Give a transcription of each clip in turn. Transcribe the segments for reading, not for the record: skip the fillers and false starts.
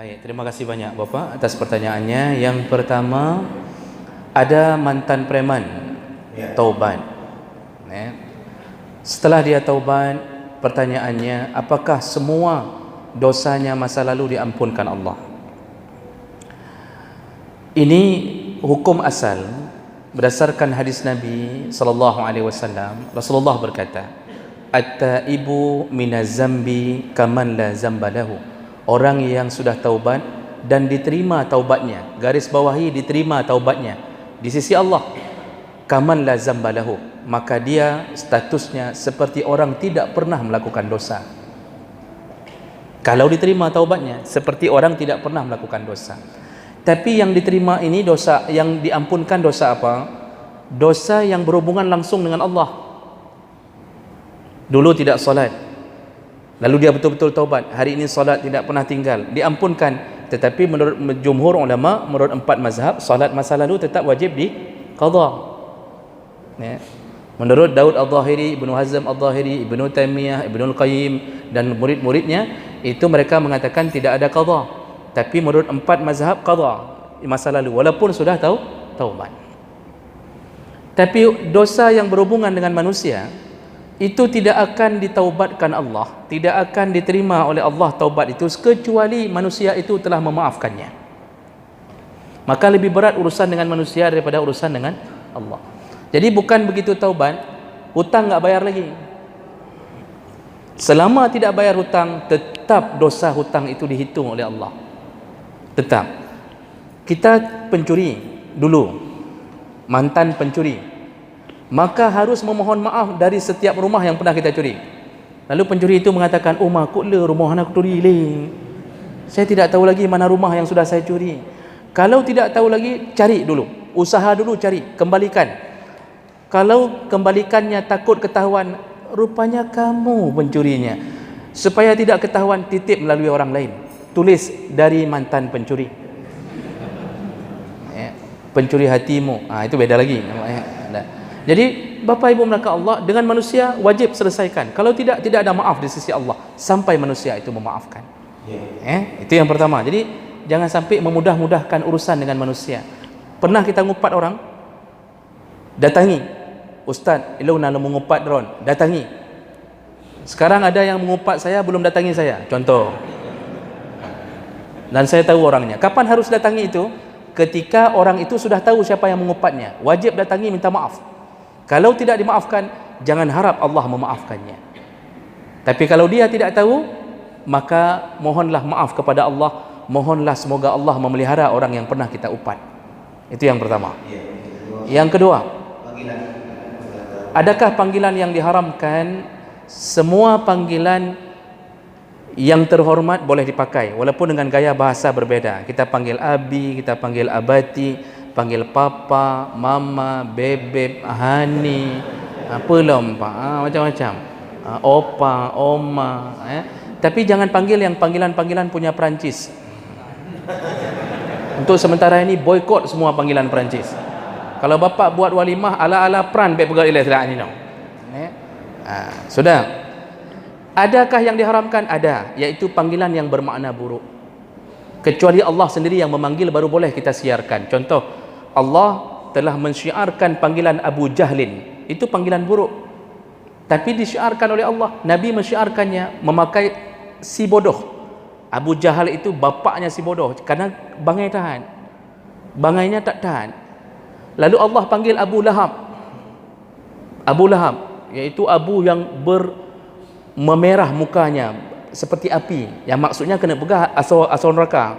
Baik, terima kasih banyak Bapak atas pertanyaannya. Yang pertama, ada mantan preman taubat. Setelah dia taubat, pertanyaannya, apakah semua dosanya masa lalu diampunkan Allah? Ini hukum asal berdasarkan hadis Nabi sallallahu alaihi wasallam. Rasulullah berkata, "At-taibu minaz zambi kaman la zamba lahu." Orang yang sudah taubat dan diterima taubatnya, garis bawahi diterima taubatnya di sisi Allah, kaman la zamba lahu, maka dia statusnya seperti orang tidak pernah melakukan dosa. Kalau diterima taubatnya, seperti orang tidak pernah melakukan dosa. Tapi yang diterima ini dosa, yang diampunkan dosa apa? Dosa yang berhubungan langsung dengan Allah. Dulu tidak solat, lalu dia betul-betul taubat, hari ini solat tidak pernah tinggal, diampunkan. Tetapi menurut jumhur ulama, menurut 4 mazhab, solat masa lalu tetap wajib di qadha. Menurut Daud Al-Zahiri, Ibnu Hazm Al-Zahiri, Ibnu Taimiyah, Ibnu Al-Qayyim dan murid-muridnya, itu mereka mengatakan tidak ada qadha. Tapi menurut 4 mazhab, qadha masa lalu walaupun sudah taubat. Tapi dosa yang berhubungan dengan manusia itu tidak akan ditaubatkan Allah, tidak akan diterima oleh Allah taubat itu kecuali manusia itu telah memaafkannya. Maka lebih berat urusan dengan manusia daripada urusan dengan Allah. Jadi bukan begitu taubat, hutang enggak bayar lagi. Selama tidak bayar hutang, tetap dosa hutang itu dihitung oleh Allah. Tetap. Kita pencuri dulu, mantan pencuri, maka harus memohon maaf dari setiap rumah yang pernah kita curi. Lalu pencuri itu mengatakan, "Oh makut le rumah anak curi le. Saya tidak tahu lagi mana rumah yang sudah saya curi." Kalau tidak tahu lagi, cari dulu, usaha dulu cari, kembalikan. Kalau kembalikannya takut ketahuan, rupanya kamu pencurinya. Supaya tidak ketahuan, titip melalui orang lain. Tulis dari mantan pencuri. Pencuri hatimu. Itu beda lagi. Jadi Bapak Ibu melakukan Allah dengan manusia wajib selesaikan. Kalau tidak ada maaf di sisi Allah sampai manusia itu memaafkan. Itu yang pertama. Jadi jangan sampai memudah-mudahkan urusan dengan manusia. Pernah kita ngupat orang? Datangi. Ustaz, ilau nak mengupat drone. Datangi. Sekarang ada yang mengupat saya belum datangi saya. Contoh. Dan saya tahu orangnya. Kapan harus datangi itu? Ketika orang itu sudah tahu siapa yang mengupatnya. Wajib datangi minta maaf. Kalau tidak dimaafkan, jangan harap Allah memaafkannya. Tapi kalau dia tidak tahu, maka mohonlah maaf kepada Allah. Mohonlah semoga Allah memelihara orang yang pernah kita upat. Itu yang pertama. Yang kedua, adakah panggilan yang diharamkan? Semua panggilan yang terhormat boleh dipakai, walaupun dengan gaya bahasa berbeda. Kita panggil abi, kita panggil abati, panggil papa, mama, bebek, hani, apa lompa, macam-macam, opa, oma. Tapi jangan panggil yang panggilan-panggilan punya Perancis. Untuk sementara ini boykot semua panggilan Perancis. Kalau bapak buat walimah ala-ala peran baik pegal ilah selak ni no. Sudah. Adakah yang diharamkan? Ada, yaitu panggilan yang bermakna buruk. Kecuali Allah sendiri yang memanggil baru boleh kita siarkan. Contoh, Allah telah mensyiarkan panggilan Abu Jahlin. Itu panggilan buruk. Tapi disyiarkan oleh Allah. Nabi mensyiarkannya memakai si bodoh. Abu Jahal itu bapaknya si bodoh. Karena bangai tahan. Bangainya tak tahan. Lalu Allah panggil Abu Lahab. Abu Lahab, yaitu Abu yang memerah mukanya seperti api, yang maksudnya kena pegah asal neraka.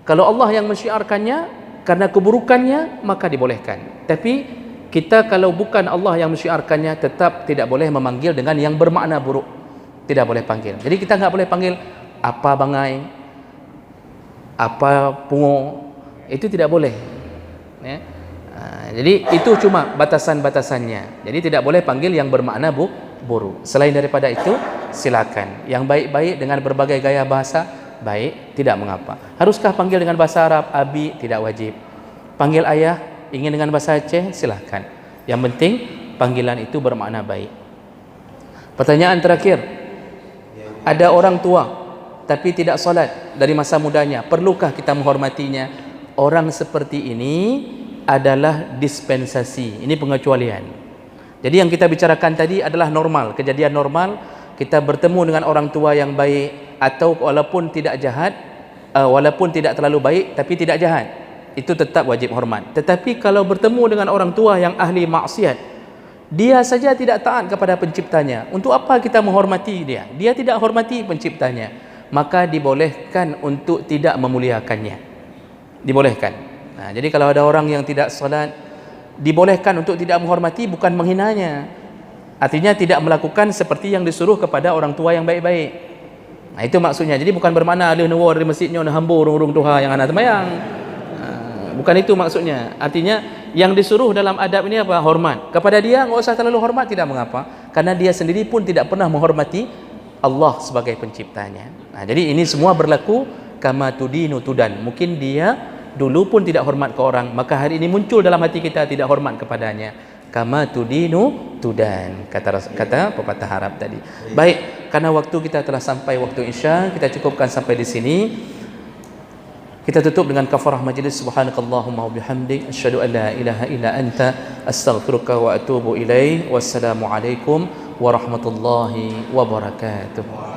Kalau Allah yang mensyiarkannya karena keburukannya, maka dibolehkan. Tapi kita kalau bukan Allah yang mensyiarkannya, tetap tidak boleh memanggil dengan yang bermakna buruk. Tidak boleh panggil. Jadi kita enggak boleh panggil apa bangai, apa pungo. Itu tidak boleh. Jadi itu cuma batasan-batasannya. Jadi tidak boleh panggil yang bermakna buruk. Selain daripada itu, silakan. Yang baik-baik dengan berbagai gaya bahasa, baik, tidak mengapa. Haruskah panggil dengan bahasa Arab? Abi, tidak wajib. Panggil ayah, ingin dengan bahasa Aceh, silakan. Yang penting panggilan itu bermakna baik. Pertanyaan terakhir. Ada orang tua tapi tidak solat dari masa mudanya, perlukah kita menghormatinya? Orang seperti ini adalah dispensasi, ini pengecualian. Jadi yang kita bicarakan tadi adalah normal, kejadian normal. Kita bertemu dengan orang tua yang baik, atau walaupun tidak jahat, walaupun tidak terlalu baik tapi tidak jahat, itu tetap wajib hormat. Tetapi kalau bertemu dengan orang tua yang ahli maksiat, dia saja tidak taat kepada penciptanya, untuk apa kita menghormati dia? Dia tidak hormati penciptanya, maka dibolehkan untuk tidak memuliakannya. Dibolehkan. Nah, jadi kalau ada orang yang tidak salat, dibolehkan untuk tidak menghormati, bukan menghinanya. Artinya tidak melakukan seperti yang disuruh kepada orang tua yang baik-baik. Nah, itu maksudnya. Jadi bukan bermakna ada nawar di masjidnya ada hambur urung Tuhan yang anak temayang. Bukan itu maksudnya. Artinya yang disuruh dalam adab ini apa? Hormat. Kepada dia enggak usah terlalu hormat, tidak mengapa, karena dia sendiri pun tidak pernah menghormati Allah sebagai penciptanya. Nah, jadi ini semua berlaku kama tudinu tudan. Mungkin dia dulu pun tidak hormat ke orang, maka hari ini muncul dalam hati kita tidak hormat kepadanya. Kama tudinu tudan, kata pepatah Arab tadi. Baik, karena waktu kita telah sampai waktu Isya, kita cukupkan sampai di sini. Kita tutup dengan kafarah majlis. Subhanakallahumma wa bihamdik, asyhadu an la ilaha illa anta, astaghfiruka wa atubu ilaik. Wassalamu alaikum warahmatullahi wabarakatuh.